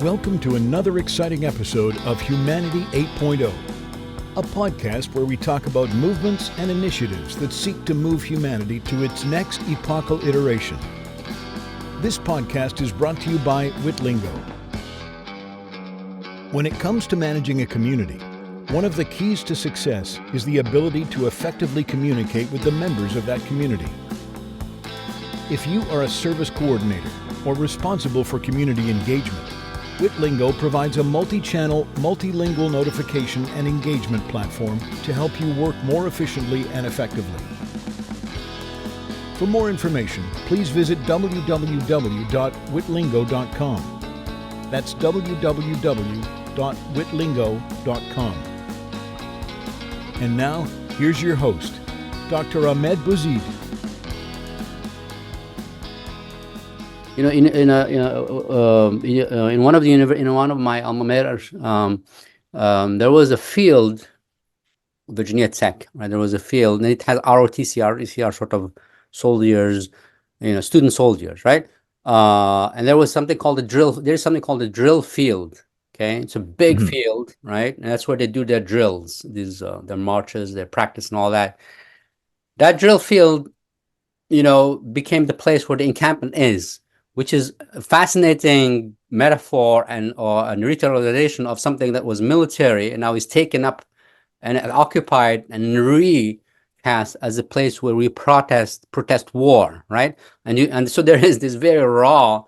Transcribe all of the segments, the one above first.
Welcome to another exciting episode of Humanity 8.0, a podcast where we talk about movements and initiatives that seek to move humanity to its next epochal iteration. This podcast is brought to you by Witlingo. When it comes to managing a community, one of the keys to success is the ability to effectively communicate with the members of that community. If you are a service coordinator or responsible for community engagement, Witlingo provides a multi-channel, multilingual notification and engagement platform to help you work more efficiently and effectively. For more information, please visit www.witlingo.com. That's www.witlingo.com. And now, here's your host, Dr. Ahmed Bouzid. In one of my alma maters, there was a field, Virginia Tech, right? There was a field, and it has ROTC. ECR sort of soldiers, student soldiers, right? And there was something called a drill. There's something called a drill field. Okay, it's a big field, right? And that's where they do their drills, their marches, their practice, and all that. That drill field, became the place where the encampment is, which is a fascinating metaphor and retailization of something that was military and now is taken up and occupied and recast as a place where we protest war, right? And so there is this very raw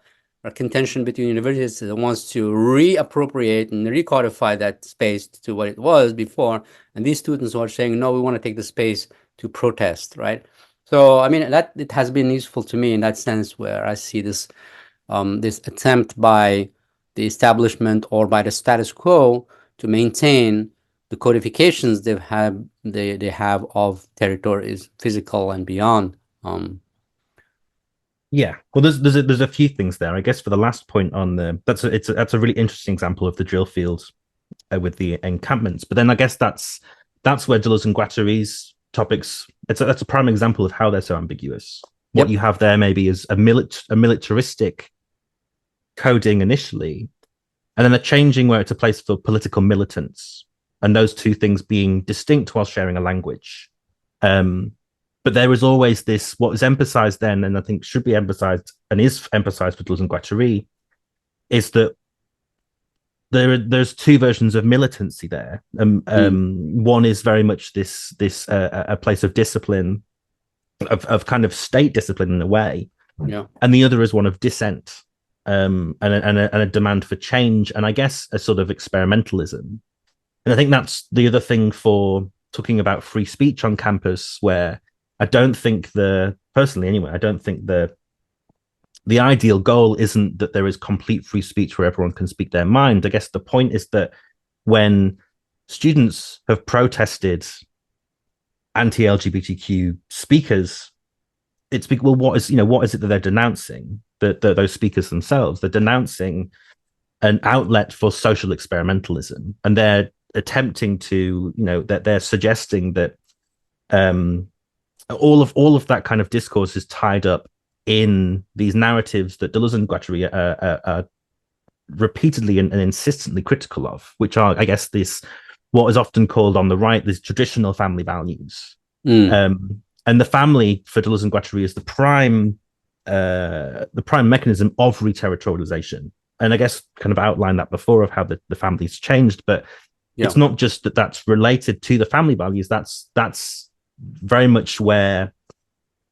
contention between universities that wants to reappropriate and recodify that space to what it was before, and these students are saying, no, we want to take the space to protest, right? So, that it has been useful to me in that sense, where I see this this attempt by the establishment or by the status quo to maintain the codifications they have of territories, physical and beyond. Yeah, well, there's a few things there. I guess for the last point on that's a really interesting example of the drill field with the encampments. But then I guess that's where Deleuze and Guattari's topics, that's a prime example of how they're so ambiguous. What you have there maybe is a militaristic coding initially, and then a changing where it's a place for political militants, and those two things being distinct while sharing a language. But there is always this, what is emphasized then, and I think should be emphasized and is emphasized for Deleuze and Guattari, is that there's two versions of militancy there. One is very much this a place of discipline, of kind of state discipline in a way, and the other is one of dissent, and a demand for change, and I guess a sort of experimentalism. And I think that's the other thing for talking about free speech on campus, where I don't think personally anyway, I don't think the ideal goal isn't that there is complete free speech where everyone can speak their mind. I guess the point is that when students have protested anti-LGBTQ speakers, it's well, what is it that they're denouncing? Those speakers themselves, they're denouncing an outlet for social experimentalism, and they're attempting to, that they're suggesting that all of that kind of discourse is tied up in these narratives that Deleuze and Guattari are repeatedly and insistently critical of, which are, I guess, what is often called on the right, these traditional family values. And the family for Deleuze and Guattari is the prime mechanism of reterritorialization. And I guess kind of outlined that before of how the family's changed, but it's not just that that's related to the family values. That's very much where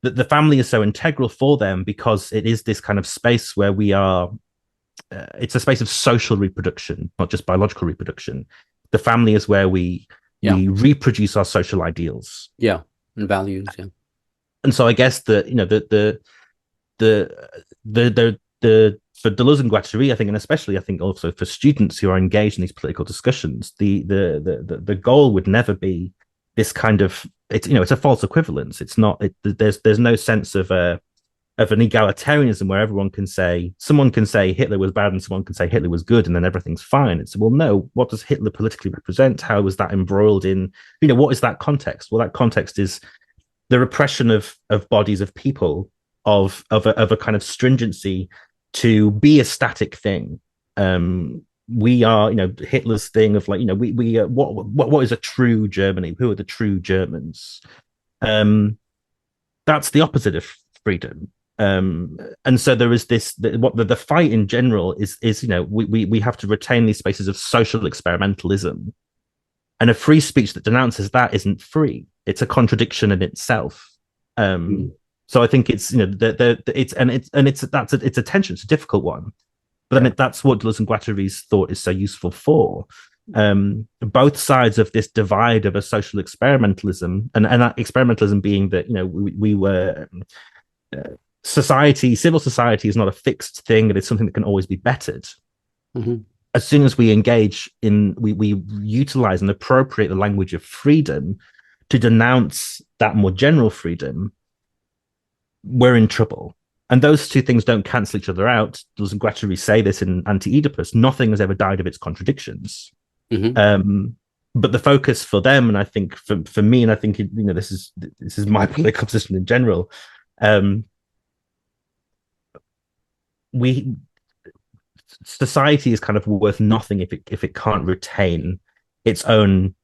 the family is so integral for them, because it is this kind of space where we are, it's a space of social reproduction, not just biological reproduction. The family is where we reproduce our social ideals. Yeah, and values, And so I guess that, for Deleuze and Guattari, I think, and especially I think also for students who are engaged in these political discussions, the goal would never be this kind of, it's a false equivalence. It's not. There's no sense of an egalitarianism where someone can say Hitler was bad and someone can say Hitler was good, and then everything's fine. It's, well, no. What does Hitler politically represent? How was that embroiled in? What is that context? Well, that context is the repression of bodies of people, of a kind of stringency to be a static thing, We are, Hitler's thing of like, what is a true Germany? Who are the true Germans? That's the opposite of freedom. And so there is this, what the fight in general is we have to retain these spaces of social experimentalism, and a free speech that denounces that isn't free. It's a contradiction in itself. So I think it's it's a tension. It's a difficult one, but then that's what Deleuze and Guattari's thought is so useful for. Both sides of this divide of a social experimentalism, and that experimentalism being that we were civil society is not a fixed thing, and it's something that can always be bettered. As soon as we engage in, we utilize and appropriate the language of freedom to denounce that more general freedom, we're in trouble. And those two things don't cancel each other out. Deleuze and Guattari say this in Anti-Oedipus: nothing has ever died of its contradictions. But the focus for them, and I think for me, and I think this is my political position in general, society is kind of worth nothing if it can't retain its own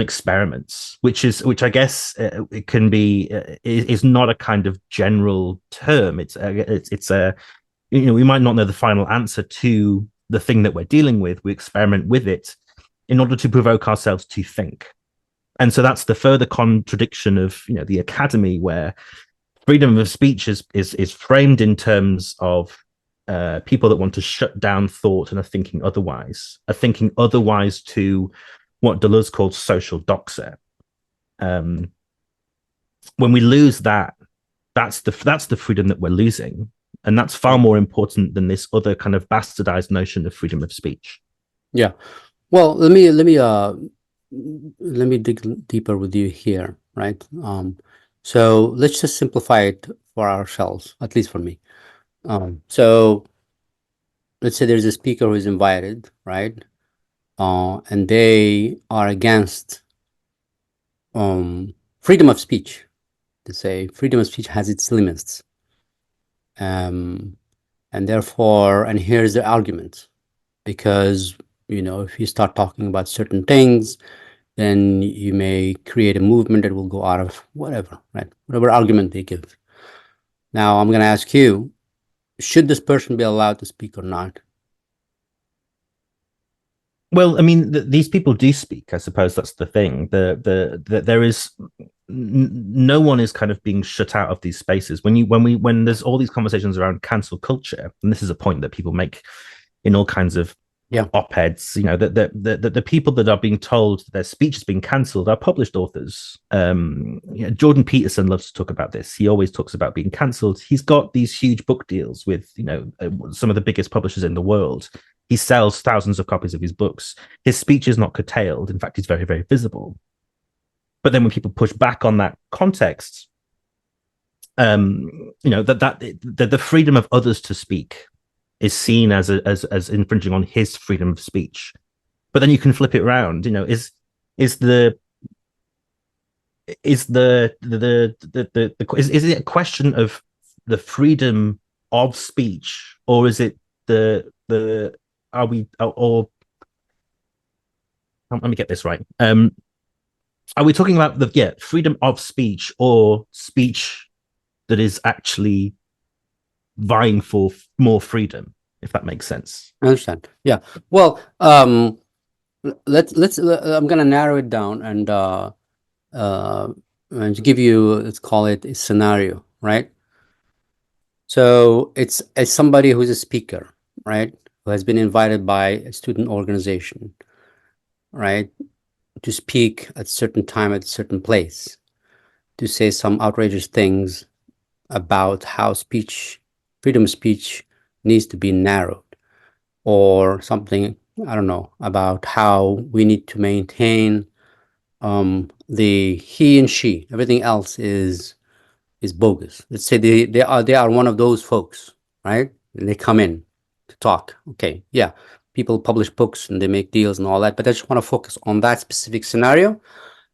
experiments, which I guess it can be is not a kind of general term. It's a we might not know the final answer to the thing that we're dealing with. We experiment with it in order to provoke ourselves to think. And so that's the further contradiction of the academy, where freedom of speech is framed in terms of people that want to shut down thought and are thinking otherwise to what Deleuze called social doxa. When we lose that, that's the freedom that we're losing, and that's far more important than this other kind of bastardized notion of freedom of speech. Yeah. Well, let me dig deeper with you here, right? So let's just simplify it for ourselves, at least for me. So let's say there's a speaker who is invited, right? And they are against freedom of speech. They say freedom of speech has its limits. And therefore, and here's the argument, because, if you start talking about certain things, then you may create a movement that will go out of whatever, right? Whatever argument they give. Now, I'm going to ask you, should this person be allowed to speak or not? Well, I mean, these people do speak. I suppose that's the thing. There is no one is kind of being shut out of these spaces. When there's all these conversations around cancel culture, and this is a point that people make in all kinds of op-eds, the people that are being told their speech is being cancelled are published authors. Jordan Peterson loves to talk about this. He always talks about being cancelled. He's got these huge book deals with some of the biggest publishers in the world. He sells thousands of copies of his books. His speech is not curtailed. In fact, he's very, very visible. But then when people push back on that context, the freedom of others to speak is seen as infringing on his freedom of speech. But then you can flip it around. Is it a question of the freedom of speech, or is it let me get this right. Are we talking about the freedom of speech, or speech that is actually vying for more freedom, if that makes sense? I understand. Yeah. Well, let's I'm gonna narrow it down and give you, let's call it a scenario, right? So it's as somebody who's a speaker, right, who has been invited by a student organization, right, to speak at a certain time at a certain place, to say some outrageous things about how freedom of speech needs to be narrowed, or something, I don't know, about how we need to maintain the he and she, everything else is bogus. Let's say they are one of those folks, right? And they come in to talk. Okay, yeah, people publish books and they make deals and all that, but I just want to focus on that specific scenario.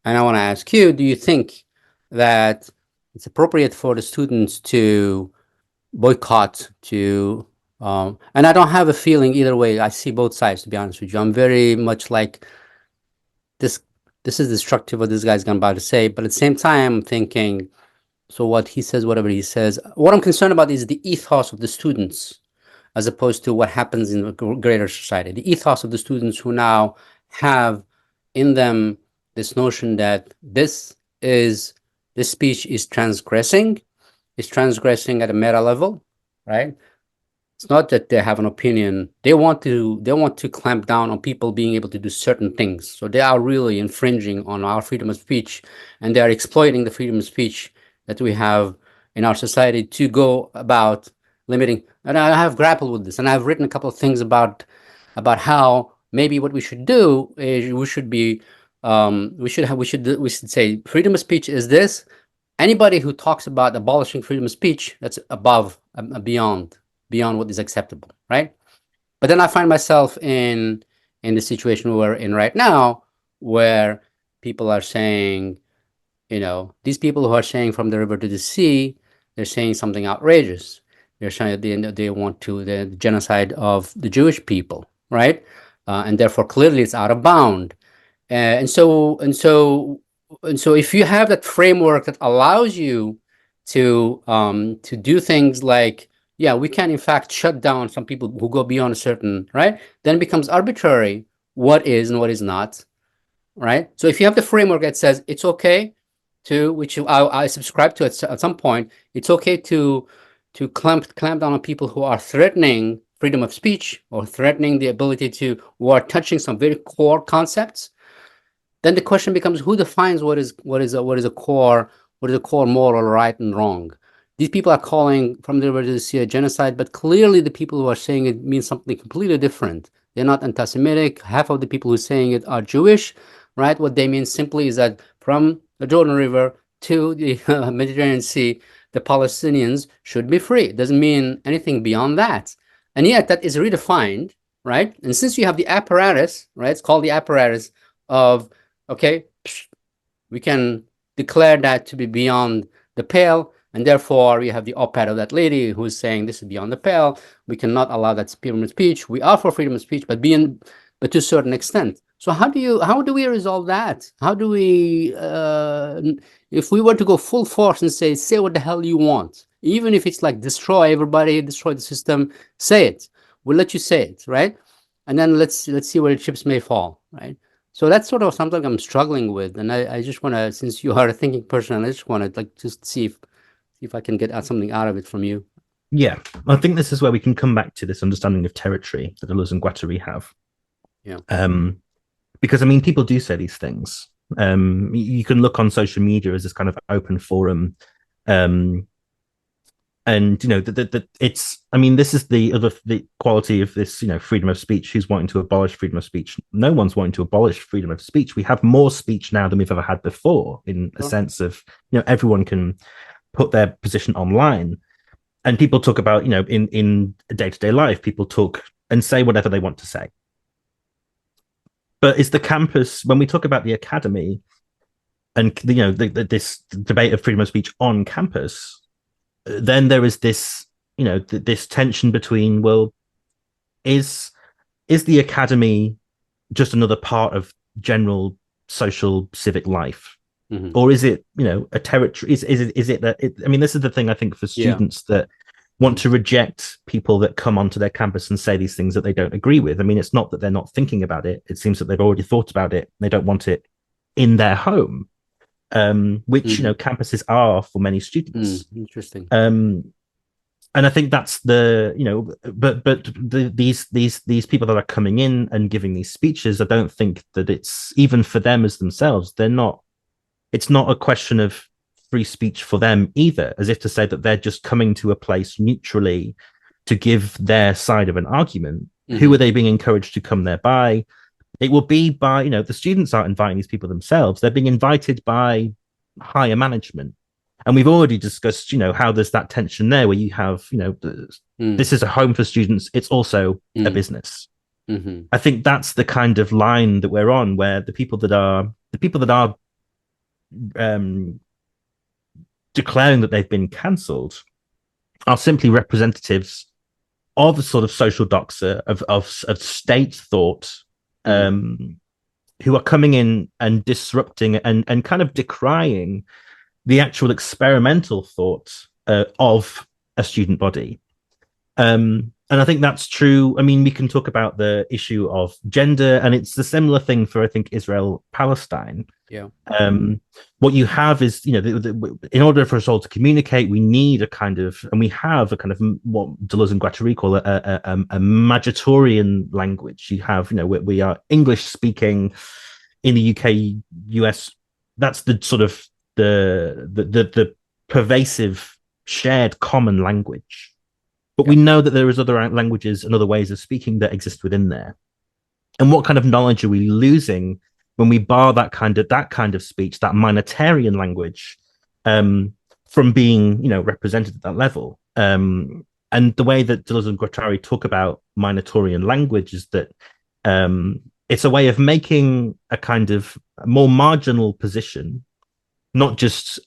And I want to ask you, do you think that it's appropriate for the students to boycott, to And I don't have a feeling either way. I see both sides, to be honest with you. I'm very much like this. This is destructive what this guy's about to say, but at the same time, I'm thinking, so what he says, whatever he says, what I'm concerned about is the ethos of the students, as opposed to what happens in the greater society. The ethos of the students who now have in them this notion that this speech is transgressing at a meta level, right? It's not that they have an opinion. They want to clamp down on people being able to do certain things. So they are really infringing on our freedom of speech, and they are exploiting the freedom of speech that we have in our society to go about limiting. And I have grappled with this, and I've written a couple of things about how maybe what we should do is we should say freedom of speech is this. Anybody who talks about abolishing freedom of speech, that's above, beyond what is acceptable, right? But then I find myself in the situation we're in right now, where people are saying, these people who are saying from the river to the sea, they're saying something outrageous. They're saying they want the genocide of the Jewish people, right? And therefore, clearly, it's out of bound. And so, if you have that framework that allows you to do things like, yeah, we can in fact shut down some people who go beyond a certain, right? Then it becomes arbitrary what is and what is not, right? So if you have the framework that says it's okay to, which I subscribe to at some point, it's okay to clamp down on people who are threatening freedom of speech or threatening the ability to, who are touching some very core concepts. Then the question becomes, who defines what is a core moral right and wrong? These people are calling from the river to the sea a genocide, but clearly the people who are saying it mean something completely different. They're not anti-Semitic. Half of the people who are saying it are Jewish, right? What they mean simply is that from the Jordan River to the Mediterranean Sea, the Palestinians should be free. It doesn't mean anything beyond that. And yet that is redefined, right? And since you have the apparatus, right? It's called the apparatus of, okay, we can declare that to be beyond the pale, and therefore you have the op-ed of that lady who's saying this is beyond the pale. We cannot allow that freedom of speech. We are for freedom of speech, but to a certain extent. So how do we resolve that? How do we, if we were to go full force and say what the hell you want, even if it's like destroy everybody, destroy the system, say it. We'll let you say it, right? And then let's see where the chips may fall, right? So that's sort of something I'm struggling with, and I just want to, since you are a thinking person, I just want to just see if I can get something out of it from you. Yeah, I think this is where we can come back to this understanding of territory that Deleuze and Guattari have. Yeah. Because people do say these things. You can look on social media as this kind of open forum, and it's. This is the quality of this. Freedom of speech. Who's wanting to abolish freedom of speech? No one's wanting to abolish freedom of speech. We have more speech now than we've ever had before, in a sense of everyone can put their position online, and people talk about in day-to-day life, people talk and say whatever they want to say. But is the campus, when we talk about the academy and this debate of freedom of speech on campus, then there is this this tension between, well, is the academy just another part of general social civic life? Mm-hmm. Or is it, a territory? Is it that? This is the thing I think for students that want to reject people that come onto their campus and say these things that they don't agree with. It's not that they're not thinking about it. It seems that they've already thought about it. They don't want it in their home, which campuses are for many students. Interesting. And I think that's these people that are coming in and giving these speeches, I don't think that it's even for them as themselves. It's not a question of free speech for them either, as if to say that they're just coming to a place neutrally to give their side of an argument. Mm-hmm. Who are they being encouraged to come there by? It will be by, the students aren't inviting these people themselves. They're being invited by higher management. And we've already discussed, how there's that tension there where you have, this is a home for students. It's also a business. Mm-hmm. I think that's the kind of line that we're on, where the people that are declaring that they've been cancelled are simply representatives of sort of social doxa of state thought, who are coming in and disrupting and kind of decrying the actual experimental thought of a student body. And I think that's true. I mean, we can talk about the issue of gender, and it's the similar thing for, I think, Israel, Palestine. Yeah. What you have is, in order for us all to communicate, we need a kind of, and we have a kind of what Deleuze and Guattari call a Magitorian language. You have, we are English speaking in the UK, US. That's the sort of the pervasive shared common language. But we know that there is other languages and other ways of speaking that exist within there. And what kind of knowledge are we losing when we bar that kind of speech, that minoritarian language, from being, represented at that level? And the way that Deleuze and Guattari talk about minoritarian language is that it's a way of making a kind of more marginal position, not just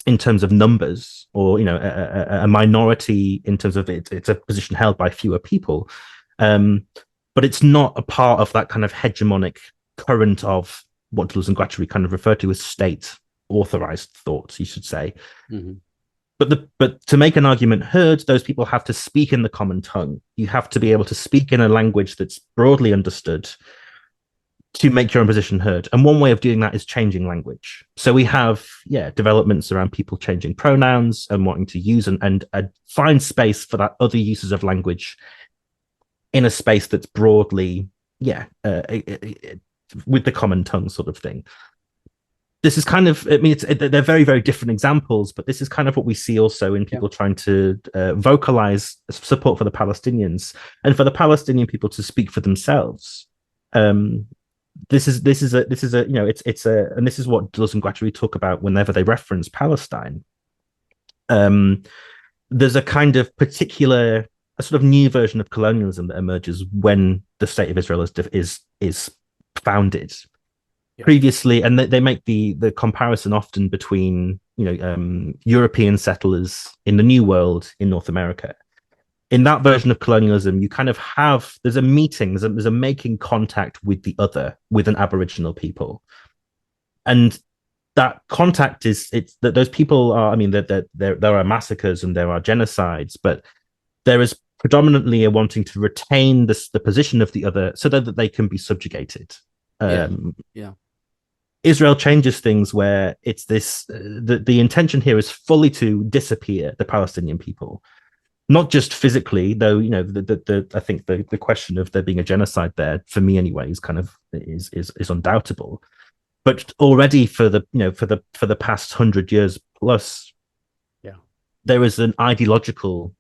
in terms of numbers, or a minority in terms of it's a position held by fewer people, but it's not a part of that kind of hegemonic current of what Deleuze and Guattari kind of refer to as state authorized thoughts, you should say. But to make an argument heard, those people have to speak in the common tongue. You have to be able to speak in a language that's broadly understood to make your own position heard. And one way of doing that is changing language. So we have, developments around people changing pronouns and wanting to use and find space for that other uses of language in a space that's broadly, with the common tongue sort of thing. This is kind of, they're very, very different examples, but this is kind of what we see also in people trying to vocalize support for the Palestinians and for the Palestinian people to speak for themselves. This is a and this is what Deleuze and Guattari talk about whenever they reference Palestine. There's a kind of particular, a sort of new version of colonialism that emerges when the state of Israel is founded. Previously, and they make the comparison often between European settlers in the New World in North America. In that version of colonialism, you kind of have, there's a meeting, there's a making contact with the other, with an Aboriginal people. And that contact it's that those people are, there are massacres and there are genocides, but there is predominantly a wanting to retain the position of the other so that they can be subjugated. Israel changes things where it's this, the intention here is fully to disappear the Palestinian people. Not just physically, though, I think the question of there being a genocide there, for me anyway, is kind of is undoubtable. But already for the past 100 years plus, there is an ideological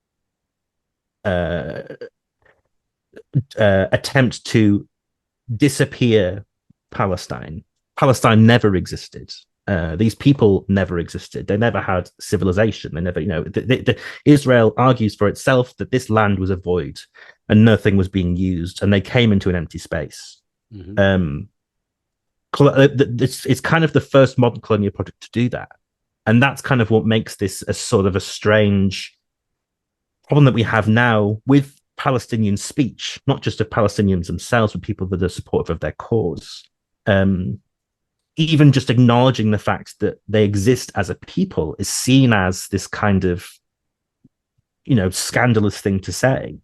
attempt to disappear Palestine. Palestine never existed. These people never existed. They never had civilization. They never, Israel argues for itself that this land was a void and nothing was being used, and they came into an empty space. It's kind of the first modern colonial project to do that, and that's kind of what makes this a sort of a strange problem that we have now with Palestinian speech, not just of Palestinians themselves, but people that are supportive of their cause. Even just acknowledging the fact that they exist as a people is seen as this kind of, scandalous thing to say.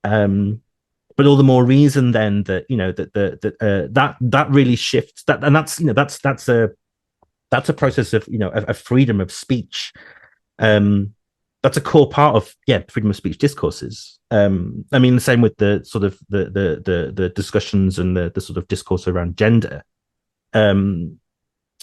But all the more reason then that that really shifts that, and that's a process of a freedom of speech. That's a core part of freedom of speech discourses. The same with the sort of the discussions and the sort of discourse around gender.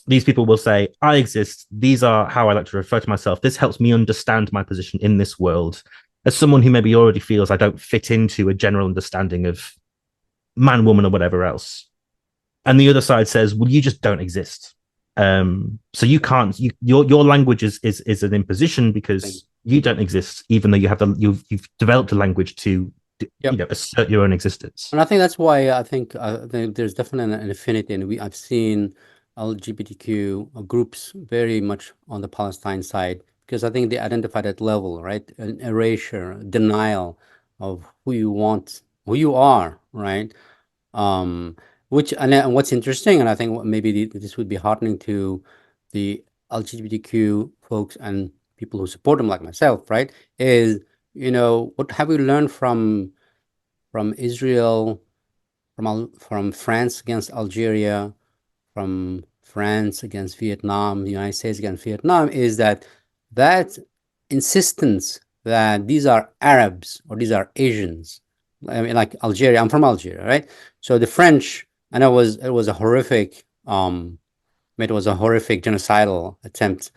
These people will say, I exist, these are how I like to refer to myself, this helps me understand my position in this world, as someone who maybe already feels I don't fit into a general understanding of man, woman, or whatever else. And the other side says, well, you just don't exist. So you can't, your language is an imposition because you don't exist, even though you've developed a language to assert your own existence. And I think that's why I think there's definitely an affinity, and I've seen LGBTQ groups very much on the Palestine side because I think they identify that level, right? An erasure, denial of who you are, right? Um, and what's interesting, and I think maybe this would be heartening to the LGBTQ folks and people who support them, like myself, right? Is, what have we learned from Israel, from France against Algeria, from France against Vietnam, the United States against Vietnam, is that insistence that these are Arabs or these are Asians. I mean, like Algeria, I'm from Algeria, right? So the French, and it was a horrific, it was a horrific genocidal attempt.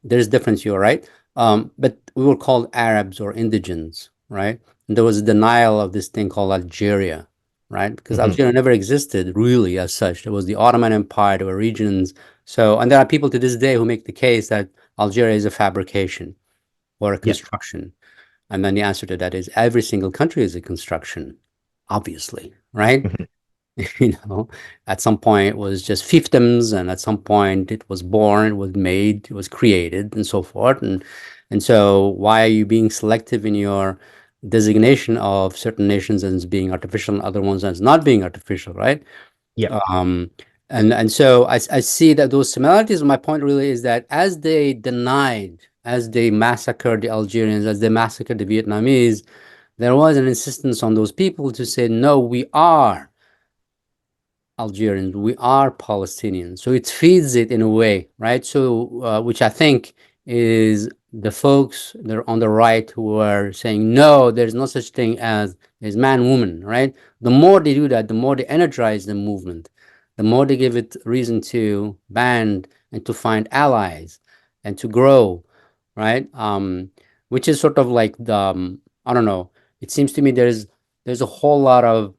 There's difference, you're right. But we were called Arabs or indigents, right? And there was a denial of this thing called Algeria, right? Because Algeria never existed really as such. There was the Ottoman Empire, there were regions. So, and there are people to this day who make the case that Algeria is a fabrication or a construction. And then the answer to that is every single country is a construction, obviously, right? At some point it was just fiefdoms, and at some point it was born, it was made, it was created, and so forth. And so why are you being selective in your designation of certain nations as being artificial and other ones as not being artificial, right? Yeah. And so I see that those similarities. My point really is that as they massacred the Algerians, as they massacred the Vietnamese, there was an insistence on those people to say, no, we are Algerians, we are Palestinians. So it feeds it in a way, right? So, which I think is the folks that are on the right who are saying, no, there's no such thing as man, woman, right? The more they do that, the more they energize the movement, the more they give it reason to band and to find allies and to grow, right? Which is sort of like the, I don't know, it seems to me there's a whole lot of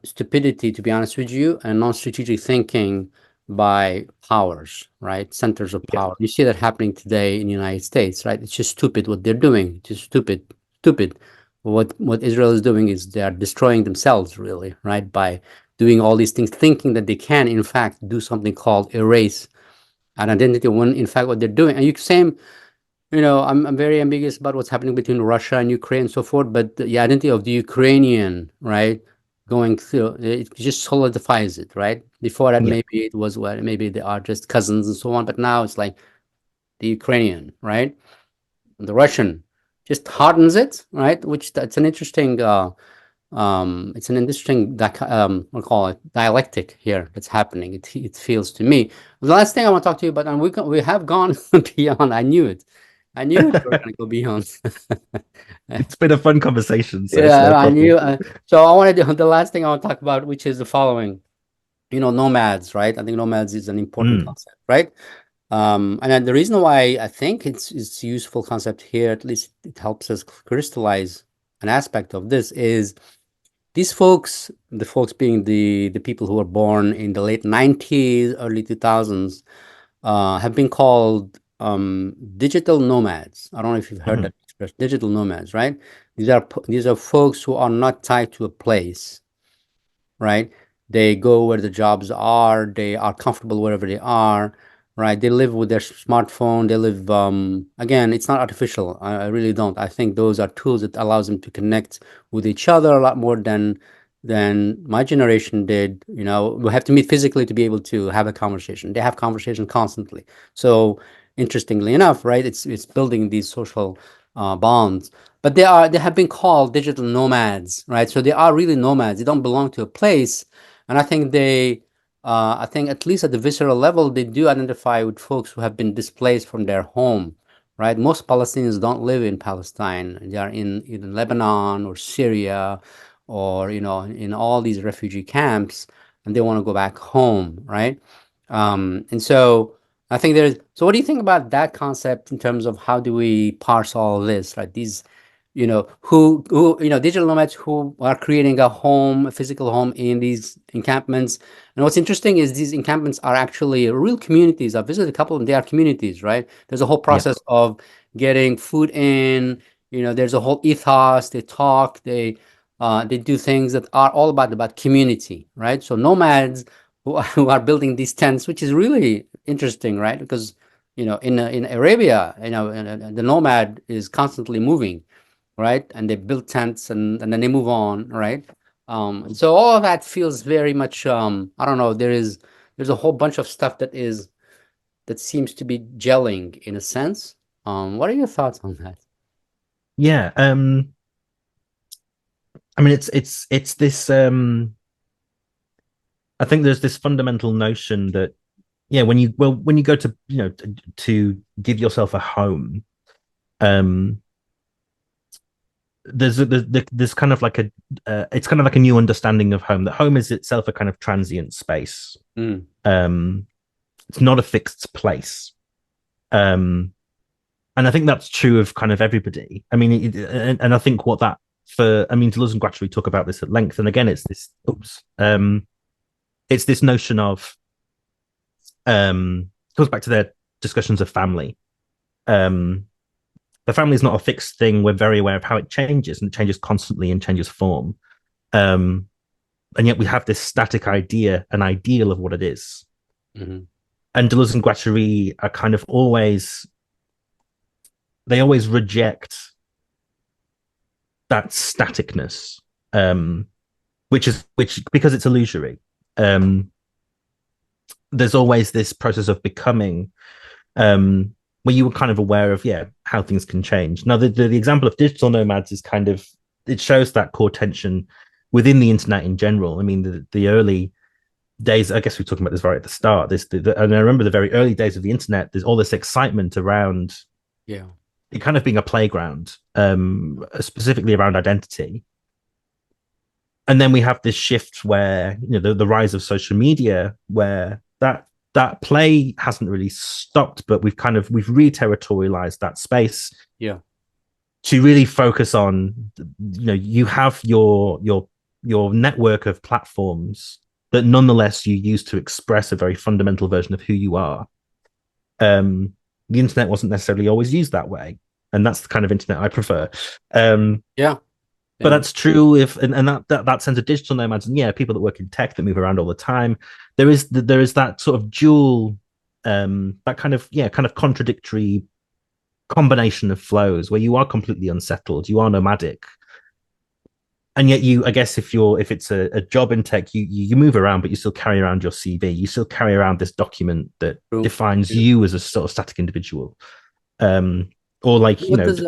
stupidity, to be honest with you, and non-strategic thinking by powers, right? Centers of power. You see that happening today in the United States, right? It's just stupid what they're doing. Just stupid, stupid. What Israel is doing is they are destroying themselves, really, right? By doing all these things, thinking that they can, in fact, do something called erase an identity, when in fact what they're doing. And I'm very ambiguous about what's happening between Russia and Ukraine and so forth, but the identity of the Ukrainian, right, going through, it just solidifies it, right? Before that, maybe it was, well, maybe they are just cousins and so on, but now it's like the Ukrainian, right? And the Russian just hardens it, right? Which that's an interesting, it's an interesting, we'll call it dialectic here that's happening. It feels to me. The last thing I want to talk to you about, and we have gone beyond. I knew it. I knew we were going to go beyond. It's been a fun conversation. So yeah, I knew. So I wanted the last thing I want to talk about, which is the following. Nomads, right? I think nomads is an important concept, right? And then the reason why I think it's a useful concept here, at least it helps us crystallize an aspect of this, is these folks, the folks being the people who were born in the late 90s, early 2000s, have been called digital nomads. I don't know if you've heard that expression, digital nomads, right? These are folks who are not tied to a place, right? They go where the jobs are. They are comfortable wherever they are, right? They live with their smartphone. They live, again, it's not artificial. I really don't. I think those are tools that allows them to connect with each other a lot more than my generation did. We have to meet physically to be able to have a conversation. They have conversation constantly. So interestingly enough, right, it's building these social bonds. But they have been called digital nomads, right? So they are really nomads. They don't belong to a place. And I think I think at least at the visceral level, they do identify with folks who have been displaced from their home, right? Most Palestinians don't live in Palestine. They are in Lebanon or Syria, or in all these refugee camps, and they want to go back home, right? And so I think so what do you think about that concept in terms of how do we parse all of this, right? These who digital nomads who are creating a physical home in these encampments. And what's interesting is these encampments are actually real communities. I've visited a couple of them. They are communities, right? There's a whole process of getting food in. There's a whole ethos. They talk. They do things that are all about community, right? So nomads who are building these tents, which is really interesting, right? Because in Arabia, the nomad is constantly moving, right? And they build tents and then they move on, right? So all of that feels very much, I don't know, there's a whole bunch of stuff that seems to be gelling in a sense. What are your thoughts on that? Yeah. I mean, it's this. I think there's this fundamental notion that, yeah, when you go to to give yourself a home, there's kind of like it's kind of like a new understanding of home. That home is itself a kind of transient space. It's not a fixed place. And I think that's true of kind of everybody. I mean, and I think Deleuze and Guattari talk about this at length. And again, it's this, it's this notion of, goes back to their discussions of family. The family is not a fixed thing. We're very aware of how it changes, and it changes constantly and changes form. And yet we have this static idea, an ideal of what it is. Mm-hmm. And Deleuze and Guattari are kind of always reject that staticness, which because it's illusory. There's always this process of becoming, where you were kind of aware of how things can change. Now, the example of digital nomads is kind of, it shows that core tension within the internet in general. I mean, the early days, I guess we were talking about this right at the start. And I remember the very early days of the internet. There's all this excitement around it kind of being a playground, specifically around identity. And then we have this shift where the rise of social media, where that play hasn't really stopped, but we've re-territorialized that space. Yeah. To really focus on, you have your network of platforms that nonetheless you use to express a very fundamental version of who you are. The internet wasn't necessarily always used that way, and that's the kind of internet I prefer. But that's true and that sense of digital nomads, and people that work in tech that move around all the time. There is that sort of dual, that kind of contradictory combination of flows where you are completely unsettled, you are nomadic, and yet I guess if it's a job in tech, you move around, but you still carry around your CV, you still carry around this document that defines you as a sort of static individual, or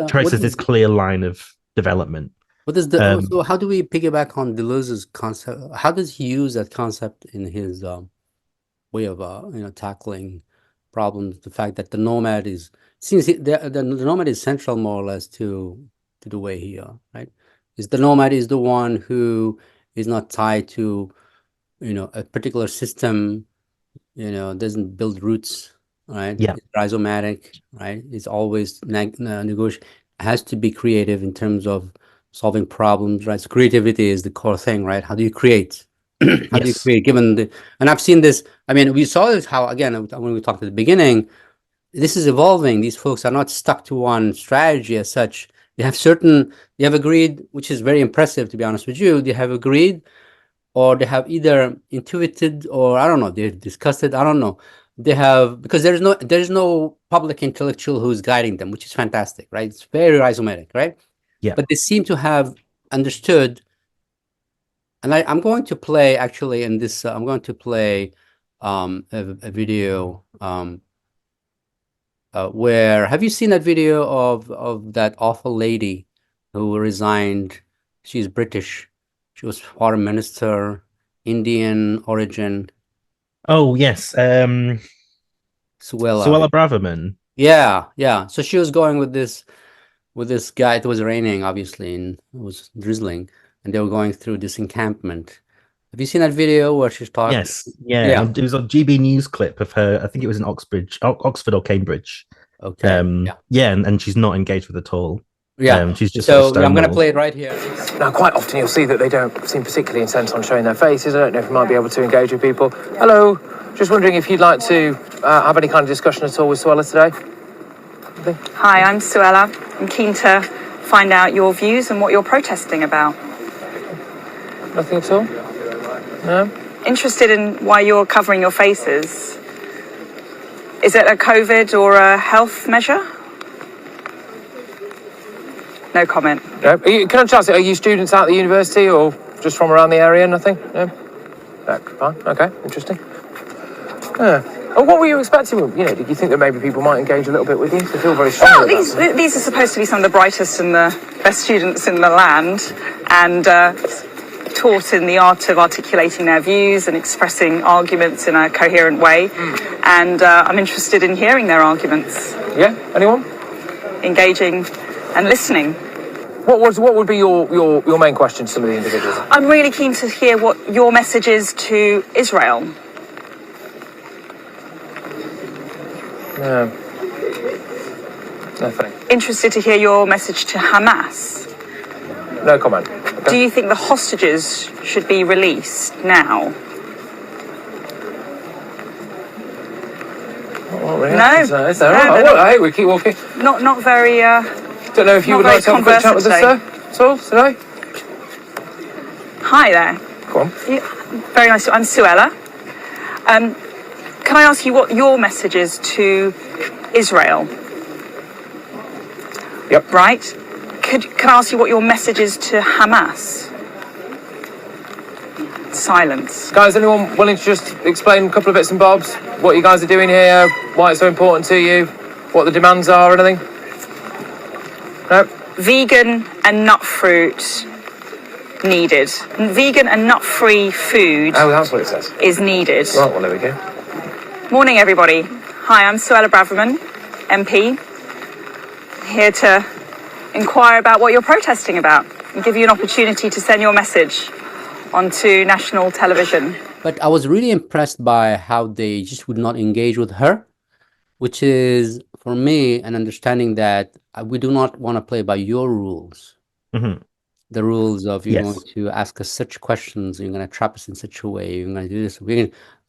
traces this clear line of development. What is so how do we piggyback on Deleuze's concept? How does he use that concept in his way of tackling problems? The fact that the nomad the nomad is central more or less to the way he right? Is the nomad is the one who is not tied to a particular system, doesn't build roots, right? It's rhizomatic, right? It's always negotiate. Has to be creative in terms of solving problems, right? So creativity is the core thing, right? How do you create? How do you create? And I've seen this. I mean, we saw this how, again, when we talked at the beginning, this is evolving. These folks are not stuck to one strategy as such. They have agreed, which is very impressive, to be honest with you. They have agreed, or they have either intuited, or I don't know, they've discussed it. I don't know. They have, because there's no public intellectual who's guiding them, which is fantastic, right? It's very rhizomatic, right? Yeah. But they seem to have understood, and I'm going to play actually in this. I'm going to play a video where, have you seen that video of that awful lady who resigned? She's British. She was foreign minister, Indian origin. Oh yes, Suella Braverman. Yeah. So she was going with this guy. It was raining, obviously, and it was drizzling, and they were going through this encampment. Have you seen that video where she's talking? Yes, yeah. It was a GB News clip of her. I think it was in Oxford or Cambridge. Okay. And she's not engaged with at all. Yeah, she's just so I'm going to play it right here. Now, quite often you'll see that they don't seem particularly intent on showing their faces. I don't know if you might be able to engage with people. Hello, just wondering if you'd like to have any kind of discussion at all with Suella today. Hi, I'm Suella. I'm keen to find out your views and what you're protesting about. Nothing at all? No? Interested in why you're covering your faces. Is it a COVID or a health measure? No comment. No. Can I just ask, are you students at the university or just from around the area? Nothing? No? No, fine. Okay, interesting. Oh, what were you expecting? You know, did you think that maybe people might engage a little bit with you? I feel very strongly Well, these are supposed to be some of the brightest and the best students in the land, and taught in the art of articulating their views and expressing arguments in a coherent way. And I'm interested in hearing their arguments. Yeah? Anyone? Engaging and listening. What would be your main question to some of the individuals? I'm really keen to hear what your message is to Israel. No. Nothing. Interested to hear your message to Hamas. No comment. Okay. Do you think the hostages should be released now? Oh, really? No. Is there? Oh, hey, we keep walking. Not very. Don't know if you would like to have a quick chat with us, sir, at all today? Hi there. Go on. Very nice. I'm Suella. Can I ask you what your message is to Israel? Yep. Right. Can I ask you what your message is to Hamas? Silence. Guys, anyone willing to just explain a couple of bits and bobs? What you guys are doing here, why it's so important to you, what the demands are, anything? No? Vegan and nut fruit needed. Vegan and nut-free food Oh, that's what it says. is needed. Right, well, there we go. Morning, everybody. Hi, I'm Suella Braverman, MP, here to inquire about what you're protesting about and give you an opportunity to send your message onto national television. But I was really impressed by how they just would not engage with her, which is, for me, an understanding that we do not want to play by your rules. Mm-hmm. The rules of you're Yes. going to ask us such questions, you're going to trap us in such a way, you're going to do this,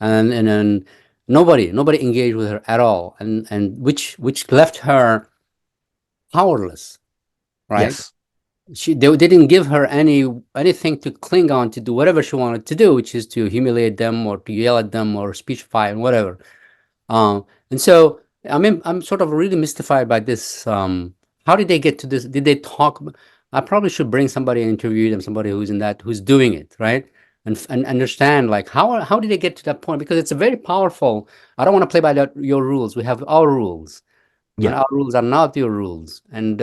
and then nobody engaged with her at all, and which left her powerless, right? Yes. They didn't give her anything to cling on to do whatever she wanted to do, which is to humiliate them or to yell at them or speechify and whatever. And so I mean, I'm sort of really mystified by this. How did they get to this? Did they talk? I probably should bring somebody and interview them, somebody who's doing it, right? And understand, like, how did they get to that point? Because it's a very powerful. I don't want to play by your rules. We have our rules, and Yeah. our rules are not your rules. And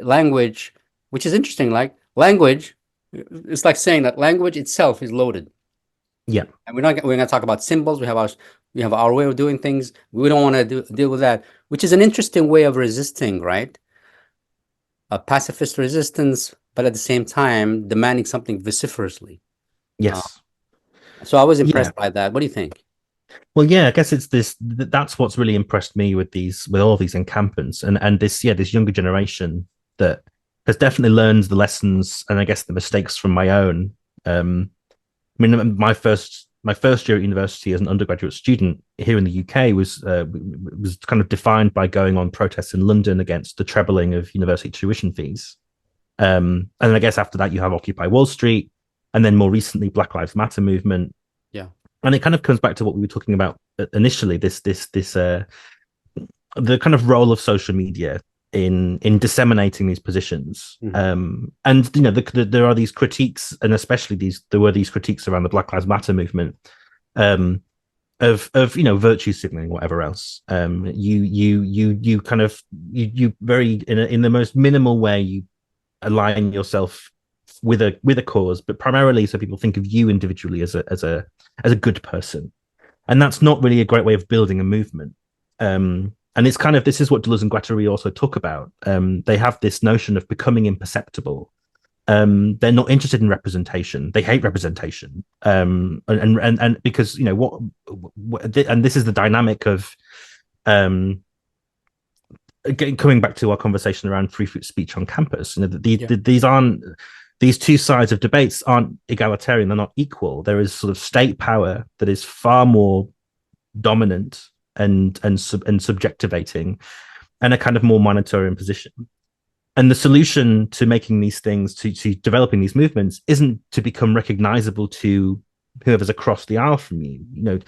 language, which is interesting, like language, it's like saying that language itself is loaded. Yeah. And we're going to talk about symbols. We have our way of doing things. We don't want to deal with that, which is an interesting way of resisting, right? A pacifist resistance, but at the same time demanding something vociferously. Yes. So I was impressed by that. What do you think? Well, yeah, I guess it's that's what's really impressed me with all these encampments and this younger generation that has definitely learned the lessons and I guess the mistakes from my own. I mean, my first year at university as an undergraduate student here in the UK was kind of defined by going on protests in London against the trebling of university tuition fees. And I guess after that you have Occupy Wall Street, and then more recently Black Lives Matter movement. Yeah. And it kind of comes back to what we were talking about initially, this the kind of role of social media in disseminating these positions. Mm-hmm. And you know, there are these critiques, and especially there were these critiques around the Black Lives Matter movement, of you know, virtue signaling, whatever else. You kind of very in the most minimal way you align yourself with a cause, but primarily so people think of you individually as a good person, and that's not really a great way of building a movement. And it's kind of, this is what Deleuze and Guattari also talk about. They have this notion of becoming imperceptible. They're not interested in representation. They hate representation. And because, you know, and this is the dynamic of, coming back to our conversation around free speech on campus, you know, these two sides of debates aren't egalitarian. They're not equal. There is sort of state power that is far more dominant and subjectivating, and a kind of more monetarian position. And the solution to making these things, to developing these movements, isn't to become recognizable to whoever's across the aisle from you. You know,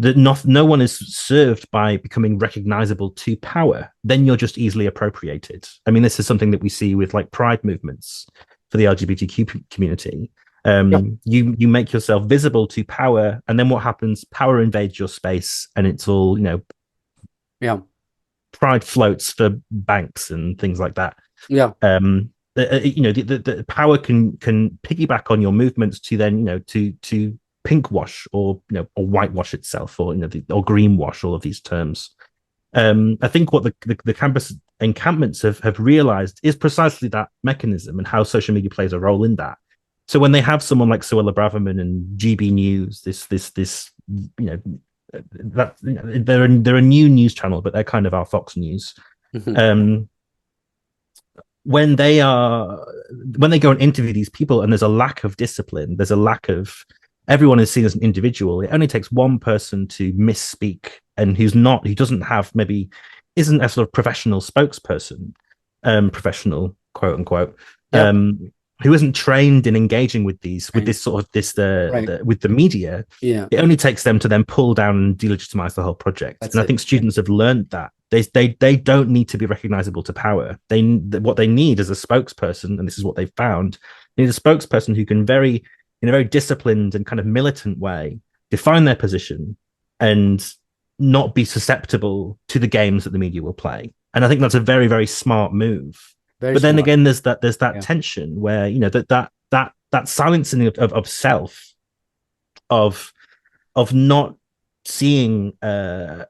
that no one is served by becoming recognizable to power, then you're just easily appropriated. I mean, this is something that we see with like pride movements for the LGBTQ community. You make yourself visible to power, and then what happens? Power invades your space, and it's all, you know, pride floats for banks and things like that. You know, the power can piggyback on your movements to then, you know, to pink wash, or, you know, or whitewash itself, or, you know, or greenwash, all of these terms. I think what the campus encampments have realized is precisely that mechanism, and how social media plays a role in that. So when they have someone like Suella Braverman and GB News, this you know, that, you know, they're a new news channel, but they're kind of our Fox News. When they go and interview these people, and there's a lack of discipline, there's a lack of, everyone is seen as an individual. It only takes one person to misspeak, and who doesn't have, maybe isn't a sort of professional spokesperson, professional quote unquote, who isn't trained in engaging with with the media. It only takes them to then pull down and delegitimize the whole project. I think students have learned that they don't need to be recognizable to power. What they need is a spokesperson, and this is what they've found. They need a spokesperson who can in a very disciplined and kind of militant way, define their position and not be susceptible to the games that the media will play. And I think that's a very, very smart move. Then again, there's that tension where, you know, that silencing of self, of not seeing a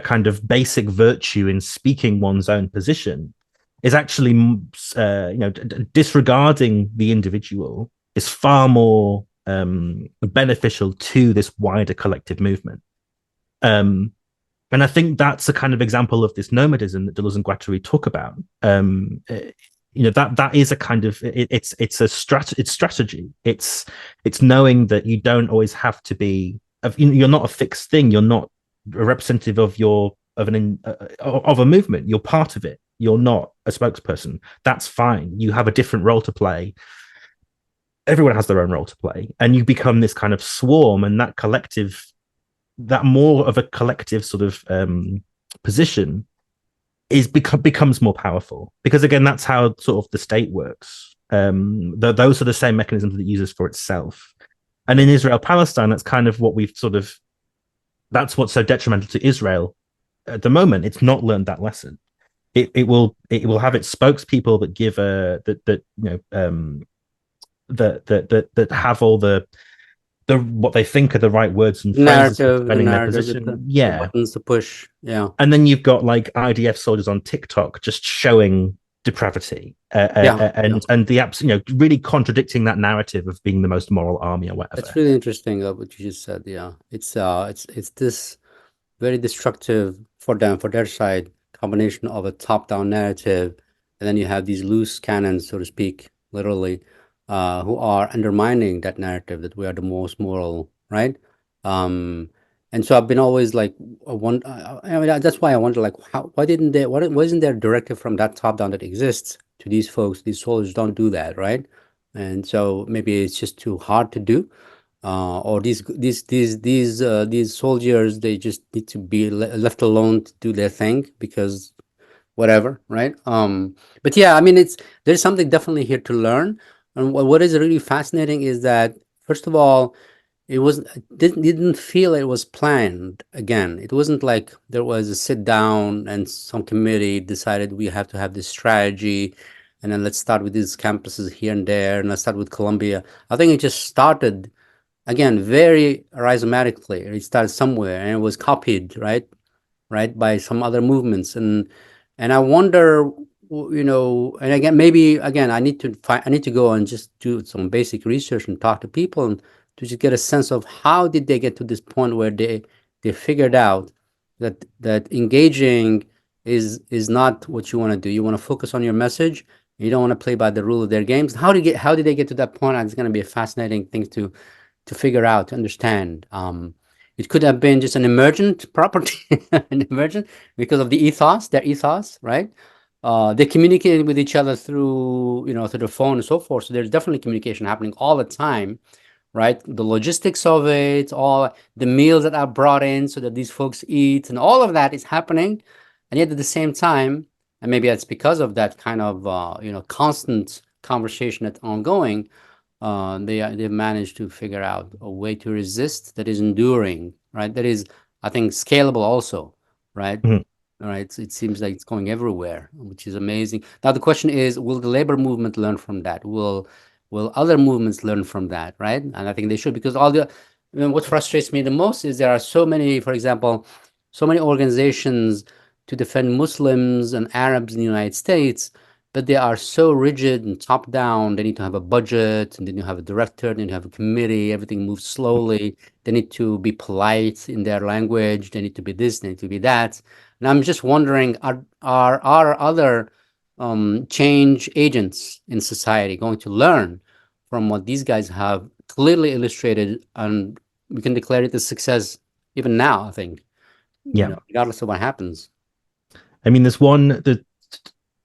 kind of basic virtue in speaking one's own position, is actually, you know, disregarding the individual is far more beneficial to this wider collective movement. And I think that's a kind of example of this nomadism that Deleuze and Guattari talk about. You know, that is a kind of, it's strategy. It's knowing that you don't always have to be, you're not a fixed thing. You're not a representative of a movement. You're part of it. You're not a spokesperson. That's fine. You have a different role to play. Everyone has their own role to play, and you become this kind of swarm, and that collective, that more of a collective sort of position becomes more powerful, because again, that's how sort of the state works. Those are the same mechanisms that it uses for itself. And in Israel Palestine, that's kind of what that's what's so detrimental to Israel at the moment. It's not learned that lesson. It will have its spokespeople that give that have all the what they think are the right words and phrases for defending their position. The buttons to push. And then you've got like IDF soldiers on TikTok just showing depravity, and the you know, really contradicting that narrative of being the most moral army or whatever. That's really interesting what you just said. It's this very destructive for them, for their side, combination of a top-down narrative, and then you have these loose cannons, so to speak, literally, who are undermining that narrative that we are the most moral, right? And so I've been always like, I mean, that's why I wonder, like, why isn't there a directive from that top down that exists to these folks? These soldiers don't do that, right? And so maybe it's just too hard to do, or these soldiers, they just need to be left alone to do their thing because whatever, right? But yeah, I mean, there's something definitely here to learn. And what is really fascinating is that, first of all, didn't feel it was planned. Again, it wasn't like there was a sit down and some committee decided we have to have this strategy, and then let's start with these campuses here and there, and let's start with Columbia. I think it just started, again, very rhizomatically. It started somewhere and it was copied, right, by some other movements. And I wonder, you know, and again, maybe again, I need to go and just do some basic research and talk to people and to just get a sense of how did they get to this point where they figured out that engaging is not what you want to do. You want to focus on your message. You don't want to play by the rule of their games. How did they get to that point? It's going to be a fascinating thing to figure out, to understand. It could have been just an emergent property, because of the ethos, their ethos, right? They communicated with each other through the phone and so forth. So there's definitely communication happening all the time, right? The logistics of it, all the meals that are brought in so that these folks eat, and all of that is happening. And yet at the same time, and maybe that's because of that kind of constant conversation that's ongoing, they've managed to figure out a way to resist that is enduring, right? That is, I think, scalable also, right? Mhm. All right. It seems like it's going everywhere, which is amazing. Now the question is, will the labor movement learn from that? Will other movements learn from that, right? And I think they should, because what frustrates me the most is there are so many, for example, so many organizations to defend Muslims and Arabs in the United States, but they are so rigid and top down. They need to have a budget, and then you have a director, then you have a committee. Everything moves slowly. They need to be polite in their language. They need to be this, they need to be that. And I'm just wondering, are other change agents in society going to learn from what these guys have clearly illustrated, and we can declare it a success even now, I think, Yeah. regardless of what happens. I mean, there's one that,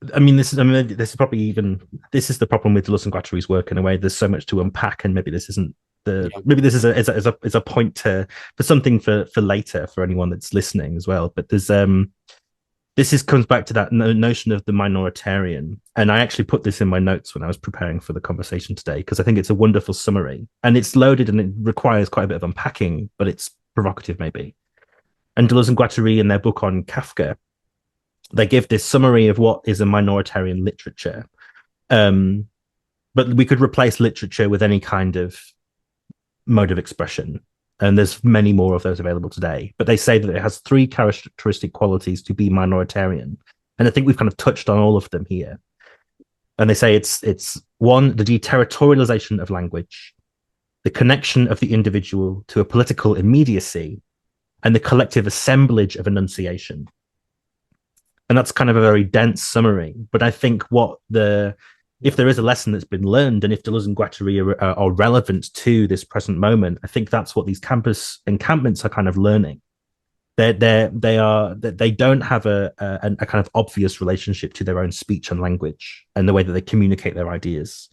this is probably even, this is the problem with Deleuze and Guattari's work in a way. There's so much to unpack, and maybe this isn't maybe this is a point for something for later for anyone that's listening as well. But there's comes back to that notion of the minoritarian, and I actually put this in my notes when I was preparing for the conversation today, because I think it's a wonderful summary, and it's loaded and it requires quite a bit of unpacking, but it's provocative maybe. And Deleuze and Guattari, in their book on Kafka, they give this summary of what is a minoritarian literature. But we could replace literature with any kind of mode of expression. And there's many more of those available today. But they say that it has three characteristic qualities to be minoritarian. And I think we've kind of touched on all of them here. And they say it's one, the deterritorialization of language, the connection of the individual to a political immediacy, and the collective assemblage of enunciation. And that's kind of a very dense summary. But I think if there is a lesson that's been learned, and if Deleuze and Guattari are relevant to this present moment, I think that's what these campus encampments are kind of learning. They don't have a kind of obvious relationship to their own speech and language and the way that they communicate their ideas.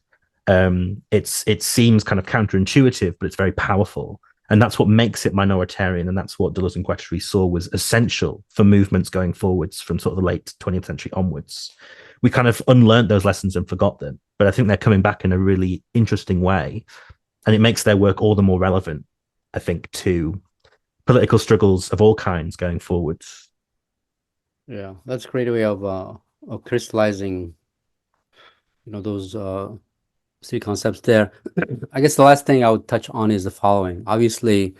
It seems kind of counterintuitive, but it's very powerful. And that's what makes it minoritarian. And that's what Deleuze and Guattari saw was essential for movements going forwards from sort of the late 20th century onwards. We kind of unlearned those lessons and forgot them, but I think they're coming back in a really interesting way. And it makes their work all the more relevant, I think, to political struggles of all kinds going forwards. Yeah, that's a great way of crystallizing, those three concepts there. I guess the last thing I would touch on is the following. Obviously,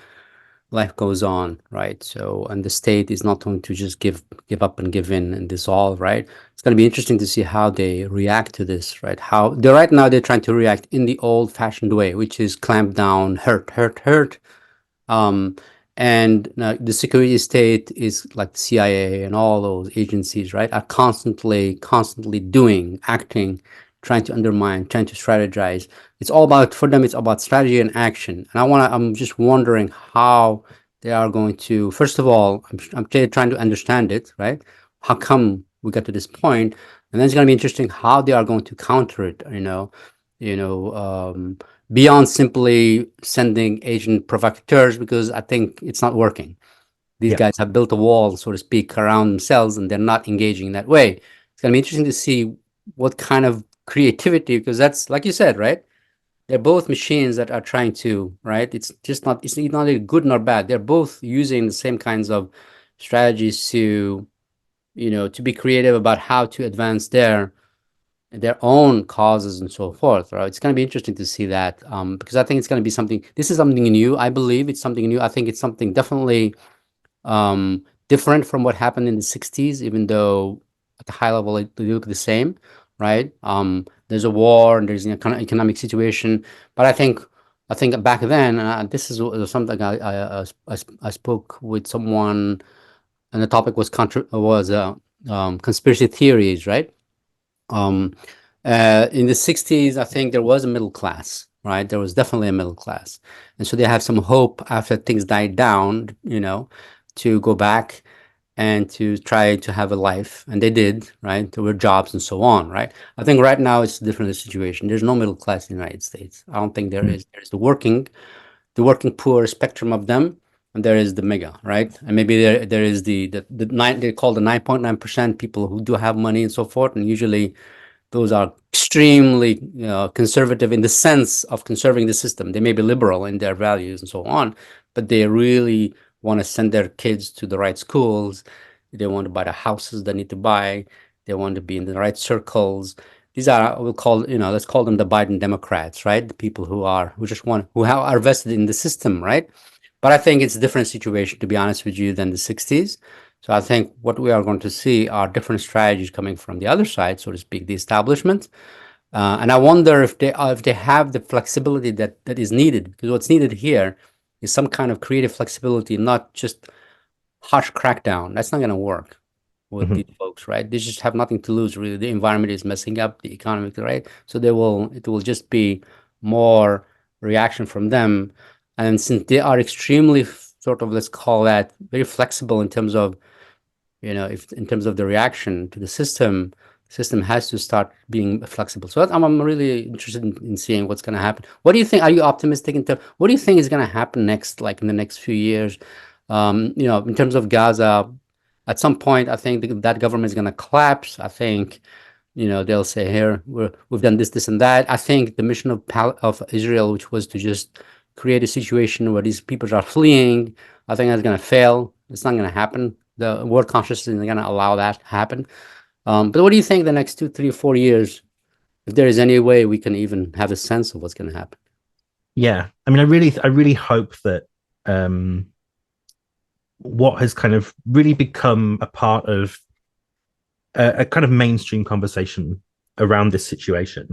life goes on, right? So, and the state is not going to just give up and give in and dissolve, right? It's going to be interesting to see how they react to this, right? Right now they're trying to react in the old-fashioned way, which is clamp down, hurt. And the security state is like the CIA and all those agencies, right? Are constantly doing, acting, trying to undermine, trying to strategize. It's all about, for them, it's about strategy and action. And I'm just wondering how they are going to, first of all, I'm trying to understand it, right? How come we got to this point? And then it's going to be interesting how they are going to counter it, beyond simply sending agent provocateurs, because I think it's not working. These guys have built a wall, so to speak, around themselves, and they're not engaging in that way. It's going to be interesting to see what kind of creativity, because that's, like you said, right? They're both machines that are trying to, right? It's neither good nor bad. They're both using the same kinds of strategies to, to be creative about how to advance their own causes and so forth, right? It's going to be interesting to see that, because I think it's going to be something, this is something new. I believe it's something new. I think it's something definitely different from what happened in the 60s, even though at the high level, they look the same, right? There's a war and there's an economic situation, but I think back then, this is something I spoke with someone, and the topic was conspiracy theories, right? In the 60s, I think there was a middle class, right? There was definitely a middle class, and so they have some hope after things died down, to go back and to try to have a life, and they did, right? There were jobs and so on, right? I think right now it's a different situation. There's no middle class in the United States. I don't think there is. There's the working poor spectrum of them, and there is the mega, right? And maybe there is the nine, they call the 9.9% people who do have money and so forth, and usually those are extremely conservative in the sense of conserving the system. They may be liberal in their values and so on, but they really want to send their kids to the right schools. They want to buy the houses they need to buy. They want to be in the right circles. These are, we'll call, let's call them the Biden Democrats, right? The people who are vested in the system, right? But I think it's a different situation, to be honest with you, than the 60s. So I think what we are going to see are different strategies coming from the other side, so to speak, the establishment. And I wonder if they have the flexibility that is needed, because what's needed here is some kind of creative flexibility, not just harsh crackdown. That's not going to work with these folks, right? They just have nothing to lose, really. The environment is messing up, the economy, right? So it will just be more reaction from them. And since they are extremely sort of, let's call that, very flexible in terms of, in terms of the reaction to the system has to start being flexible. So I'm really interested in seeing what's going to happen. What do you think? Are you optimistic what do you think is going to happen next, like in the next few years? In terms of Gaza, at some point, I think that government is going to collapse. I think, they'll say, here, we've done this, and that. I think the mission of Israel, which was to just create a situation where these people are fleeing, I think that's going to fail. It's not going to happen. The world consciousness is going to allow that to happen. But what do you think the next 2, 3, 4 years, if there is any way we can even have a sense of what's going to happen? Yeah, I mean, I really hope that what has kind of really become a part of a kind of mainstream conversation around this situation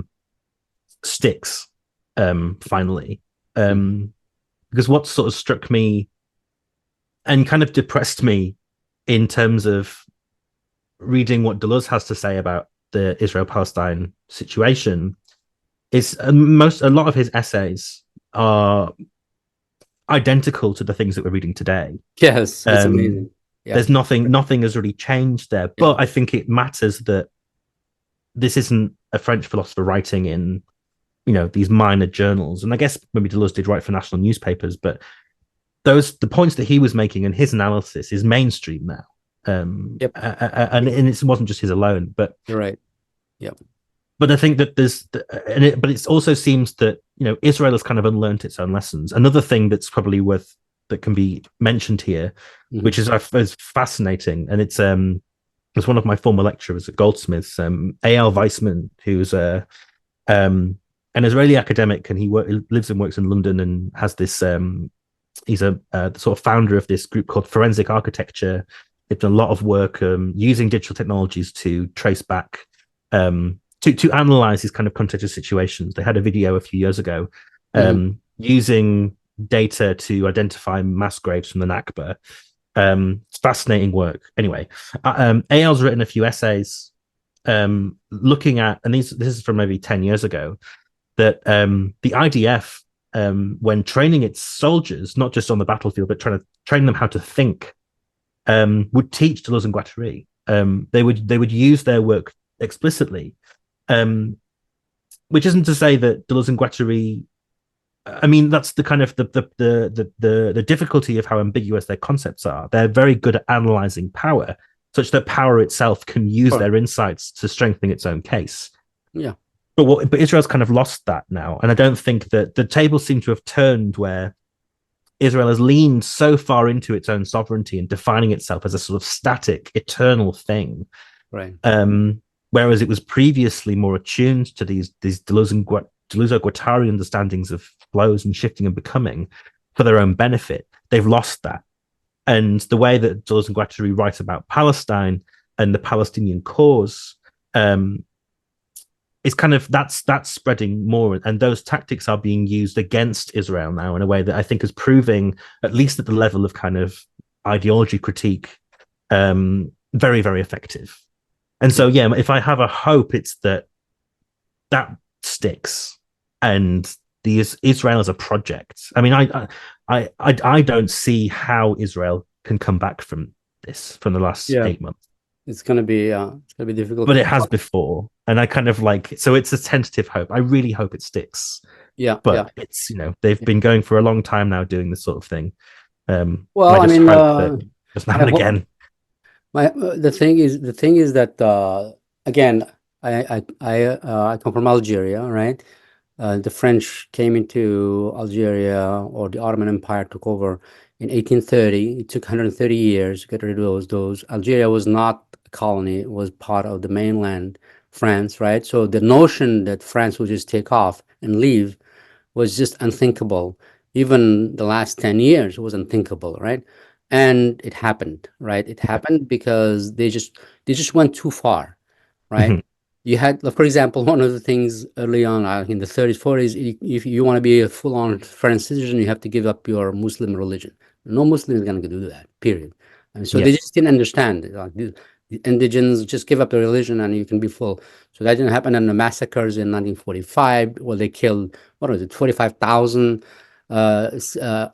sticks finally. Because what sort of struck me and kind of depressed me in terms of reading what Deleuze has to say about the Israel-Palestine situation is a lot of his essays are identical to the things that we're reading today. Yes, it's amazing. Yeah. There's nothing has really changed there. But I think it matters that this isn't a French philosopher writing in, these minor journals. And I guess maybe Deleuze did write for national newspapers, but the points that he was making and his analysis is mainstream now. And it wasn't just his alone, but you're right. Yep. But I think that but it also seems that Israel has kind of unlearned its own lessons. Another thing that's probably that can be mentioned here, which is fascinating, and it's one of my former lecturers at Goldsmiths, A.L. Weissman, who's an Israeli academic, and he lives and works in London, and has this. He's the sort of founder of this group called Forensic Architecture. They've done a lot of work using digital technologies to trace back, to analyze these kind of contextual situations. They had a video a few years ago using data to identify mass graves from the Nakba. It's fascinating work. Anyway, Eyal's written a few essays looking at, and this is from maybe 10 years ago, that the IDF, when training its soldiers, not just on the battlefield, but trying to train them how to think, would teach Deleuze and Guattari. They would use their work explicitly, which isn't to say that Deleuze and Guattari. I mean, that's the kind of the difficulty of how ambiguous their concepts are. They're very good at analyzing power, such that power itself can use their insights to strengthen its own case. Yeah. But Israel's kind of lost that now, and I don't think that the tables seem to have turned where Israel has leaned so far into its own sovereignty and defining itself as a sort of static, eternal thing. Right. Whereas it was previously more attuned to these Deleuze-Guattari understandings of flows and shifting and becoming for their own benefit. They've lost that. And the way that Deleuze and Guattari write about Palestine and the Palestinian cause is kind of that's spreading more, and those tactics are being used against Israel now in a way that I think is proving, at least at the level of kind of ideology critique, very, very effective. And so, yeah, if I have a hope, it's that sticks, and Israel as a project. I mean, I don't see how Israel can come back from this from the last Yeah. 8 months. It's gonna be difficult. But it has before, and I kind of like, so it's a tentative hope. I really hope it sticks. Yeah, But yeah. it's, they've been going for a long time now doing this sort of thing. Well, I just mean, hope that it doesn't happen again. The thing is that again, I come from Algeria, right? The French came into Algeria, or the Ottoman Empire took over in 1830. It took 130 years to get rid of those. Algeria was not a colony; it was part of the mainland France, right? So the notion that France would just take off and leave was just unthinkable. Even the last 10 years was unthinkable, right? And it happened, right? It happened because they just went too far, right? Mhm. You had, like, for example, one of the things early on in the 30s, 40s, if you want to be a full-on French citizen, you have to give up your Muslim religion. No Muslim is going to do that, period. And so they Yes. just didn't understand. Like, the indigens just give up their religion and you can be full. So that didn't happen. And the massacres in 1945, well, they killed, what was it, 45,000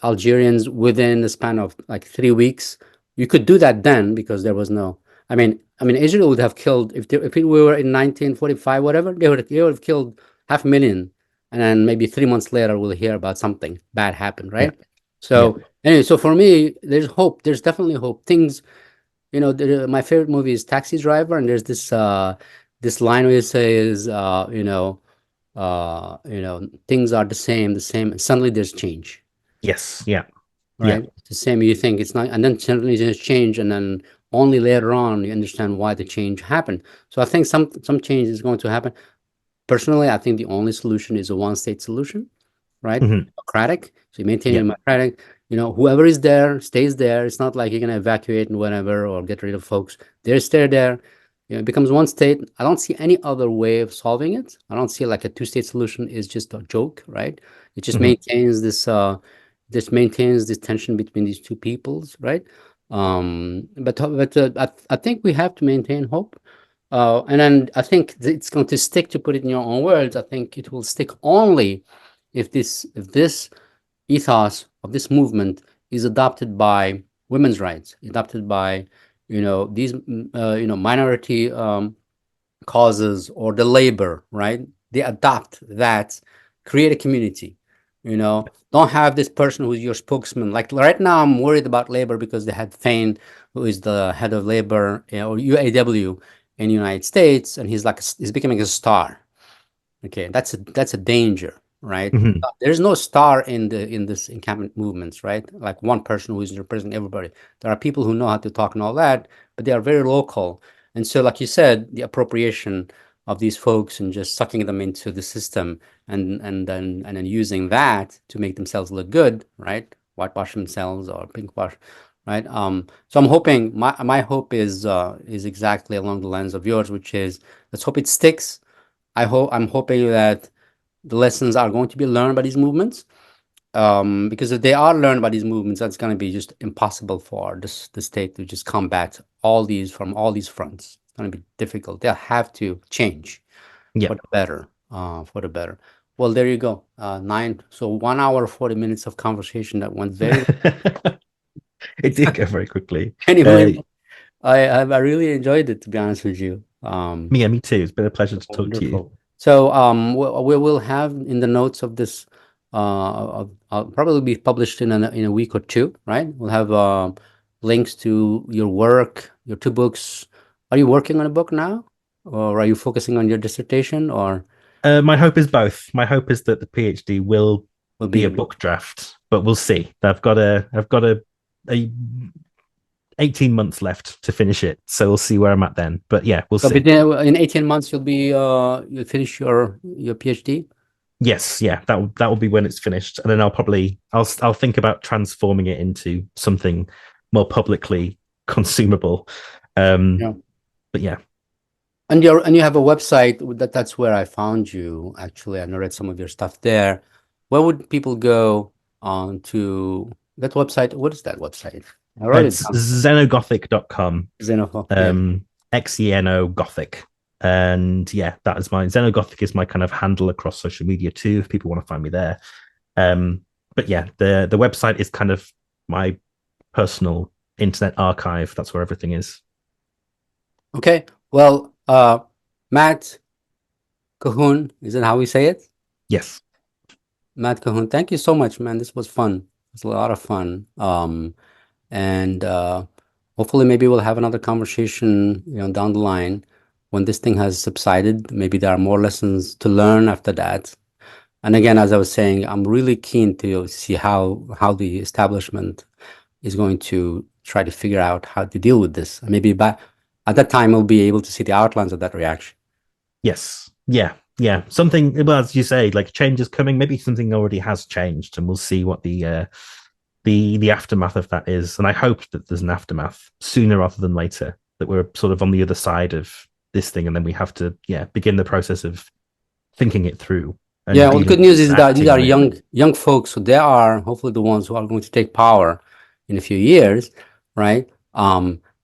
Algerians within the span of like 3 weeks. You could do that then because there was no, I mean, Israel would have killed, if we were in 1945, whatever, they would have killed 500,000. And then maybe 3 months later, we'll hear about something bad happened, right? So anyway, so for me, there's hope. There's definitely hope. Things, my favorite movie is Taxi Driver, and there's this line where it says, things are the same, and suddenly there's change, Yes. Yeah. right? It's the same, you think it's not, and then suddenly there's change, and then only later on you understand why the change happened. So I think some change is going to happen. Personally, I think the only solution is a one-state solution, right? Mhm. Democratic. So you maintain democratic. Whoever is there stays there. It's not like you're gonna evacuate and whatever or get rid of folks. They stay there. It becomes one state. I don't see any other way of solving it. I don't see like a two-state solution is just a joke, right? It just maintains this tension between these two peoples, right? But I think we have to maintain hope. And then I think it's going to stick, to put it in your own words. I think it will stick only if this ethos of this movement is adopted by women's rights, adopted by these minority causes, or the labor, right? They adopt that, create a community. Don't have this person who's your spokesman. Like right now, I'm worried about labor because they had Fain, who is the head of labor, or UAW in the United States, and he's becoming a star. Okay, that's a danger, right? There's no star in this encampment movements, right? Like one person who is representing everybody. There are people who know how to talk and all that, but they are very local. And so, like you said, the appropriation of these folks and just sucking them into the system and then using that to make themselves look good, right? Whitewash themselves or pinkwash, right? So I'm hoping, my hope is exactly along the lines of yours, which is, let's hope it sticks. I'm hoping that the lessons are going to be learned by these movements, because if they are learned by these movements, that's going to be just impossible for the state to just combat all these from all these fronts. It's going to be difficult. They'll have to change for the better. Well, there you go. 1 hour 40 minutes of conversation that went very. It did go very quickly. Anyway, I really enjoyed it, to be honest with you. Me too. It's been a pleasure to talk to you. So we will have in the notes of this, I'll probably be published in a week or two, right? We'll have links to your work, your 2 books. Are you working on a book now, or are you focusing on your dissertation, or? My hope is both. My hope is that the PhD will be a book draft, but we'll see. I've got a 18 months left to finish it, so we'll see where I'm at then. But yeah, we'll see. In 18 months, you'll finish your PhD. Yes, yeah, that will be when it's finished, and then I'll think about transforming it into something more publicly consumable. But yeah. And you have a website that's where I found you. Actually, I read some of your stuff there. Where would people go on to that website? What is that website? It's xenogothic.com. Xenogothic. Xenogothic. And yeah, that is my Xenogothic is my kind of handle across social media too, if people want to find me there. But yeah, the website is kind of my personal Internet Archive. That's where everything is. Okay. Well, Matt Colquhoun, is that how we say it? Yes. Matt Colquhoun, thank you so much, man. This was fun. It was a lot of fun. And hopefully maybe we'll have another conversation, down the line when this thing has subsided. Maybe there are more lessons to learn after that. And again, as I was saying, I'm really keen to see how the establishment is going to try to figure out how to deal with this. And maybe at that time, we'll be able to see the outlines of that reaction. Yes. Yeah. Something, well, as you say, like change is coming. Maybe something already has changed, and we'll see what the aftermath of that is. And I hope that there's an aftermath sooner rather than later, that we're sort of on the other side of this thing, and then we have to begin the process of thinking it through. Well, the good news is that these are young folks, so they are hopefully the ones who are going to take power in a few years, right?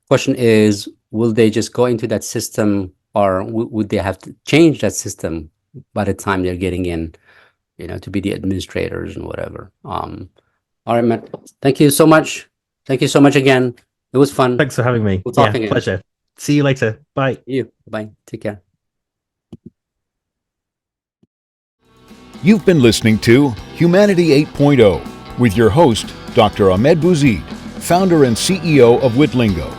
Question is, will they just go into that system, or would they have to change that system by the time they're getting in, to be the administrators and whatever? All right, Matt. Thank you so much. Thank you so much again. It was fun. Thanks for having me. We'll talk again. Pleasure. See you later. Bye. Bye. Take care. You've been listening to Humanity 8.0 with your host, Dr. Ahmed Bouzid, founder and CEO of Witlingo.